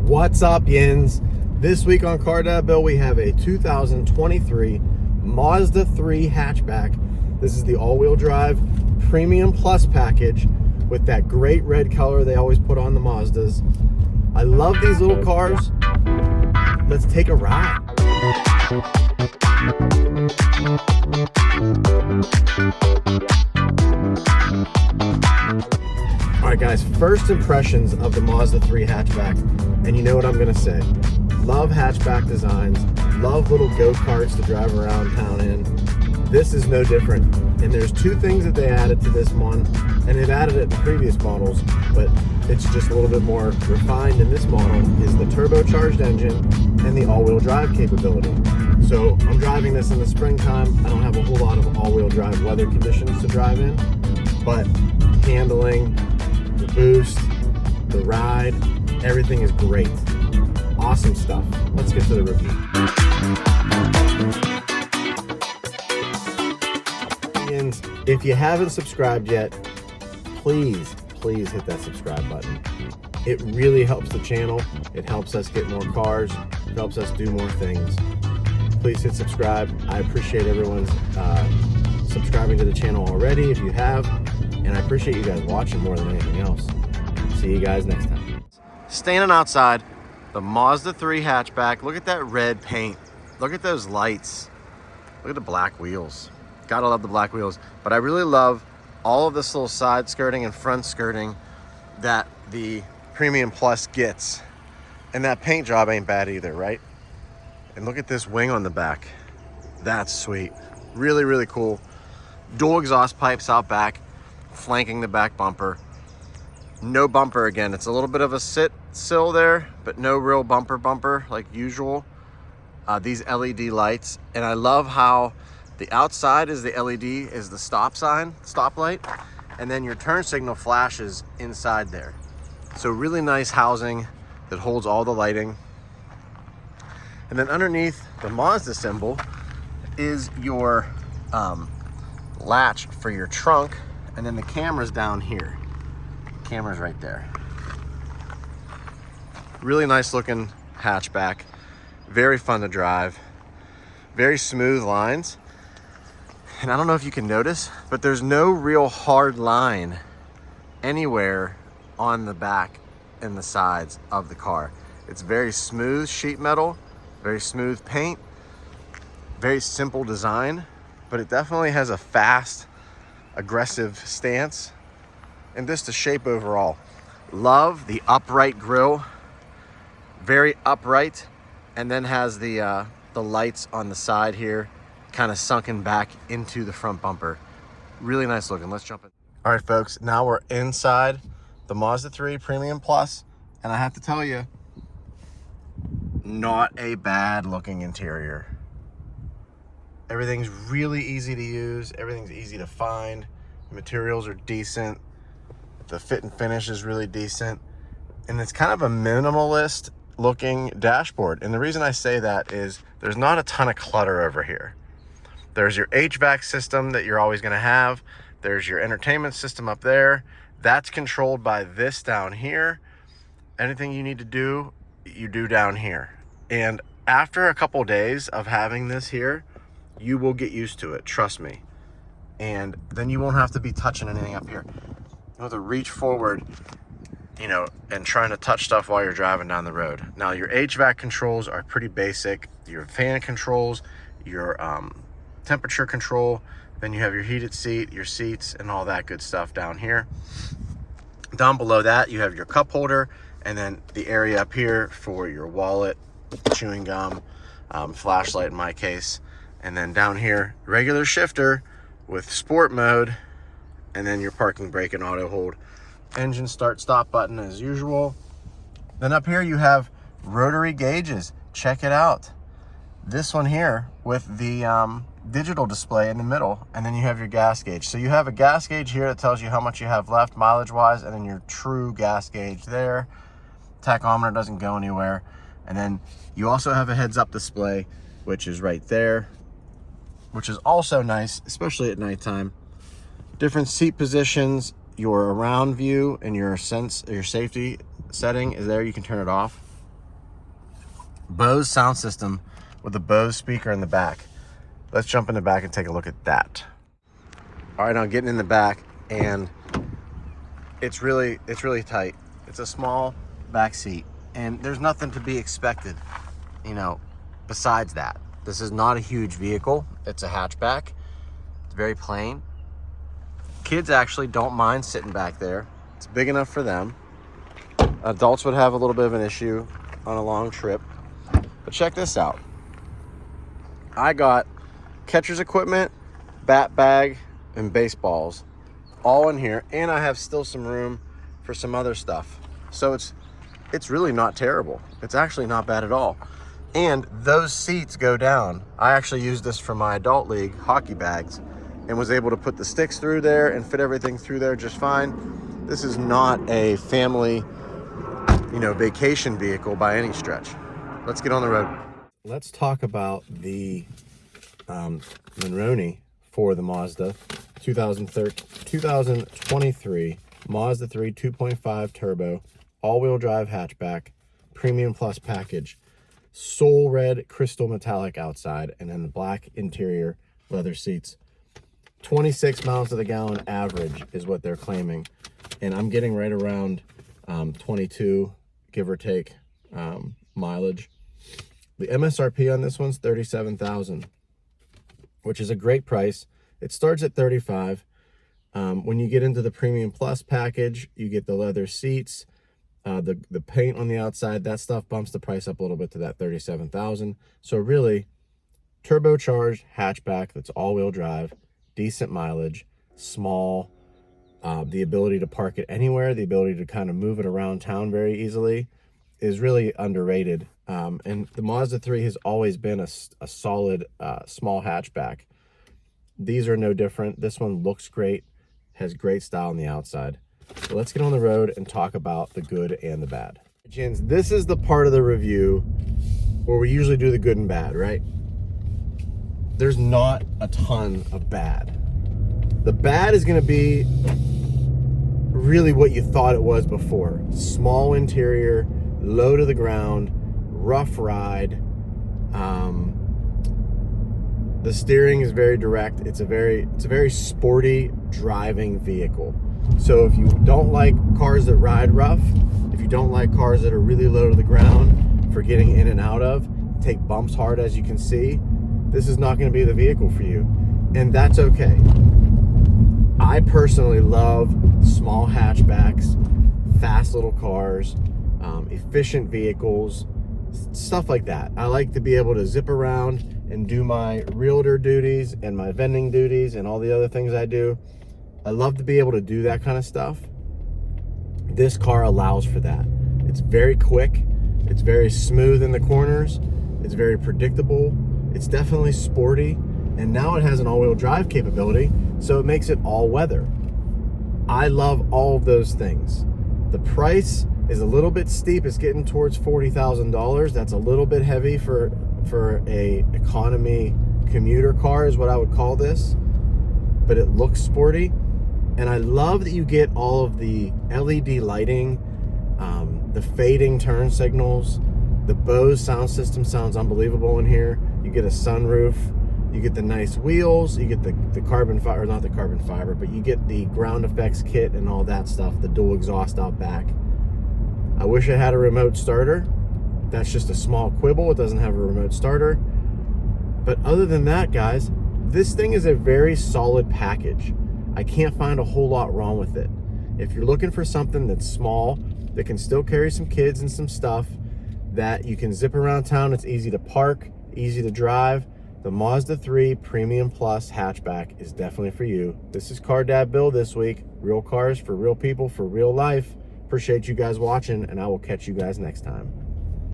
What's up, Yins? This week on Kart Bill, we have a 2023 Mazda 3 hatchback. This is the all-wheel drive Premium Plus package with that great red color they always put on the Mazdas. I love these little cars. Let's take a ride. Alright guys, first impressions of the Mazda 3 hatchback, and you know what I'm going to say. Love hatchback designs, love little go-karts to drive around town in. This is no different, and there's two things that they added to this one, and they've added it in previous models, but it's just a little bit more refined in this model, is the turbocharged engine and the all-wheel drive capability. So I'm driving this in the springtime. I don't have a whole lot of all-wheel drive weather conditions to drive in, but handling, the boost, the ride, everything is great. Awesome stuff. Let's get to the review. If you haven't subscribed yet, please hit that subscribe button. It really helps the channel. It helps us get more cars. It helps us do more things. Please hit subscribe. I appreciate everyone's subscribing to the channel already if you have, and I appreciate you guys watching more than anything else. See you guys next time. Standing outside the Mazda 3 hatchback. Look at that red paint. Look at those lights. Look at the black wheels. Gotta love the black wheels. But I really love all of this little side skirting and front skirting that the Premium Plus gets. And that paint job ain't bad either, right? And look at this wing on the back. That's sweet. Really, really cool. Dual exhaust pipes out back, flanking the back bumper. No bumper again. It's a little bit of a sill there, but no real bumper like usual. These LED lights, and I love how the outside is the LED, is the stop light, and then your turn signal flashes inside there. So really nice housing that holds all the lighting. And then underneath the Mazda symbol is your latch for your trunk, and then the camera's down here. Camera's right there. Really nice looking hatchback. Very fun to drive. Very smooth lines. And I don't know if you can notice, but there's no real hard line anywhere on the back and the sides of the car. It's very smooth sheet metal, very smooth paint, very simple design, but it definitely has a fast, aggressive stance, and just the shape overall. Love the upright grille, very upright, and then has the lights on the side here, kind of sunken back into the front bumper. Really nice looking. Let's jump in. All right, folks, now we're inside the Mazda 3 Premium Plus, and I have to tell you, not a bad looking interior. Everything's really easy to use. Everything's easy to find. The materials are decent. The fit and finish is really decent. And it's kind of a minimalist looking dashboard. And the reason I say that is there's not a ton of clutter over here. There's your HVAC system that you're always going to have. There's your entertainment system up there. That's controlled by this down here. Anything you need to do, you do down here. And after a couple days of having this here, you will get used to it, trust me. And then you won't have to be touching anything up here. You have to reach forward, you know, and trying to touch stuff while you're driving down the road. Now, your HVAC controls are pretty basic. Your fan controls, your temperature control, then you have your heated seat, your seats, and all that good stuff down here. Down below that, you have your cup holder, and then the area up here for your wallet, chewing gum, flashlight in my case. And then down here, regular shifter with sport mode, and then your parking brake and auto hold. Engine start stop button as usual. Then up here you have rotary gauges. Check it out. This one here with the digital display in the middle, and then you have your gas gauge. So you have a gas gauge here that tells you how much you have left mileage wise, and then your true gas gauge there. Tachometer doesn't go anywhere. And then you also have a heads up display, which is right there, which is also nice, especially at nighttime. Different seat positions, your around view, and your safety setting is there. You can turn it off. Bose sound system with a Bose speaker in the back. Let's jump in the back and take a look at that. All right, now getting in the back, and it's really tight. It's a small back seat, and there's nothing to be expected, you know, besides that. This is not a huge vehicle. It's a hatchback. It's very plain. Kids actually don't mind sitting back there. It's big enough for them. Adults would have a little bit of an issue on a long trip. But check this out. I got catcher's equipment, bat bag, and baseballs all in here, and I have still some room for some other stuff. So it's really not terrible. It's actually not bad at all. And those seats go down. I actually used this for my adult league hockey bags and was able to put the sticks through there and fit everything through there just fine. This is not a family, you know, vacation vehicle by any stretch. Let's get on the road. Let's talk about the Monroney for the Mazda 2023 Mazda 3 2.5 turbo all-wheel drive hatchback premium plus package, soul red crystal metallic outside, and then the black interior leather seats. 26 miles to the gallon average is what they're claiming, and I'm getting right around 22, give or take, mileage. The MSRP on this one's $37,000, which is a great price. It starts at $35,000. When you get into the premium plus package, you get the leather seats, the paint on the outside. That stuff bumps the price up a little bit to that $37,000. So really, turbocharged hatchback that's all-wheel drive, decent mileage, small, the ability to park it anywhere, the ability to kind of move it around town very easily is really underrated. And the Mazda 3 has always been a solid small hatchback. These are no different. This one looks great, has great style on the outside. So let's get on the road and talk about the good and the bad. Gents, this is the part of the review where we usually do the good and bad, right? There's not a ton of bad. The bad is going to be really what you thought it was before. Small interior, low to the ground, rough ride. The steering is very direct. It's a very sporty driving vehicle. So if you don't like cars that ride rough, if you don't like cars that are really low to the ground for getting in and out of, take bumps hard as you can see, this is not going to be the vehicle for you. And that's okay. I personally love small hatchbacks, fast little cars, efficient vehicles, stuff like that. I like to be able to zip around and do my realtor duties and my vending duties and all the other things I do. I love to be able to do that kind of stuff. This car allows for that. It's very quick. It's very smooth in the corners. It's very predictable. It's definitely sporty. And now it has an all-wheel drive capability, so it makes it all-weather. I love all of those things. The price is a little bit steep. It's getting towards $40,000. That's a little bit heavy for a economy commuter car is what I would call this, but it looks sporty. And I love that you get all of the LED lighting, the fading turn signals. The Bose sound system sounds unbelievable in here. You get a sunroof, you get the nice wheels, you get the carbon fiber, or not the carbon fiber, but you get the ground effects kit and all that stuff, the dual exhaust out back. I wish I had a remote starter. That's just a small quibble. It doesn't have a remote starter. But other than that, guys, this thing is a very solid package. I can't find a whole lot wrong with it. If you're looking for something that's small, that can still carry some kids and some stuff, that you can zip around town, it's easy to park, easy to drive, the Mazda 3 Premium Plus hatchback is definitely for you. This is Car Dad Bill this week. Real cars for real people for real life. Appreciate you guys watching, and I will catch you guys next time.